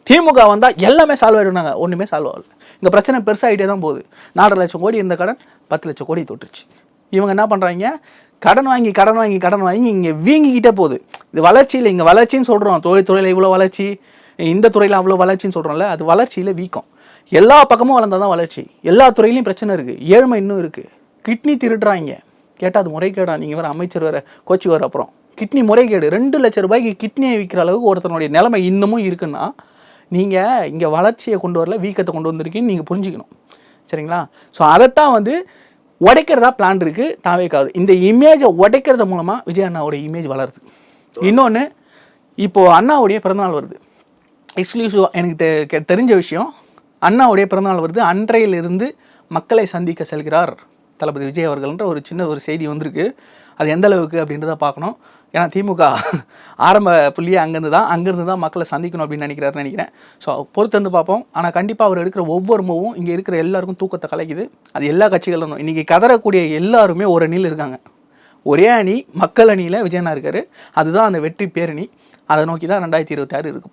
திமுக வந்தால் எல்லாமே சால்வ் ஆகிடுனாங்க, ஒன்றுமே சால்வ் ஆகல. இங்கே பிரச்சனை பெருசாகிட்டே தான் போகுது. 4.5 லட்சம் கோடி இந்த கடன் 10 லட்சம் கோடி தொட்டுருச்சு. இவங்க என்ன பண்ணுறாங்க, கடன் வாங்கி இங்கே வீங்கிக்கிட்டே போகுது. இது வளர்ச்சியில், இங்கே வளர்ச்சின்னு சொல்கிறோம், தொழில் இவ்வளோ வளர்ச்சி, இந்த துறையில் அவ்வளோ வளர்ச்சின்னு சொல்கிறோம்ல, அது வளர்ச்சியில் வீக்கம். எல்லா பக்கமும் வளர்ந்தால் தான் வளர்ச்சி. எல்லா துறையிலையும் பிரச்சனை இருக்குது, ஏழ்மை இன்னும் இருக்குது. கிட்னி திருடுறாங்க, கேட்டால் அது முறைகேடா? நீங்கள் வேறு அமைச்சர் வேறு கோச்சி வர அப்புறம் கிட்னி முறைகேடு. 2 லட்சம் ரூபாய்க்கு கிட்னியை விற்கிற அளவுக்கு ஒருத்தனுடைய நிலைமை இன்னமும் இருக்குன்னா, நீங்கள் இங்கே வளர்ச்சியை கொண்டு வரல, வீக்கத்தை கொண்டு வந்திருக்கீங்கன்னு நீங்கள் புரிஞ்சுக்கணும். சரிங்களா? ஸோ அதைத்தான் உடைக்கிறதா பிளான் இருக்குது தாவேக்காது. இந்த இமேஜை உடைக்கிறது மூலமாக விஜய் அண்ணாவுடைய இமேஜ் வளருது. இன்னொன்று, இப்போது அண்ணாவுடைய பிறந்தநாள் வருது. எக்ஸ்க்ளூசிவாக எனக்கு தெரிஞ்ச விஷயம், அண்ணாவுடைய பிறந்தநாள் வருது. அன்றையிலிருந்து மக்களை சந்திக்க செல்கிறார் தளபதி விஜய் அவர்கள்ன்ற ஒரு சின்ன செய்தி வந்திருக்கு. அது எந்த அளவுக்கு அப்படின்றத பார்க்கணும். ஏன்னா திமுக ஆரம்ப புள்ளியே அங்கேருந்து தான் மக்களை சந்திக்கணும் அப்படின்னு நினைக்கிறேன். ஸோ பொறுத்திருந்து பார்ப்போம். ஆனால் கண்டிப்பாக அவர் எடுக்கிற ஒவ்வொரு மூவும் இங்கே இருக்கிற எல்லாருக்கும் தூக்கத்தை கலைக்குது. அது எல்லா கட்சிகளும் இன்றைக்கி கதறக்கூடிய எல்லாருமே ஒரு அணியில் இருக்காங்க. ஒரே அணி மக்கள் அணியில் விஜயண்ணா இருக்கார். அதுதான் அந்த வெற்றி பேரணி. அதை நோக்கி தான் 2026 இருக்குது.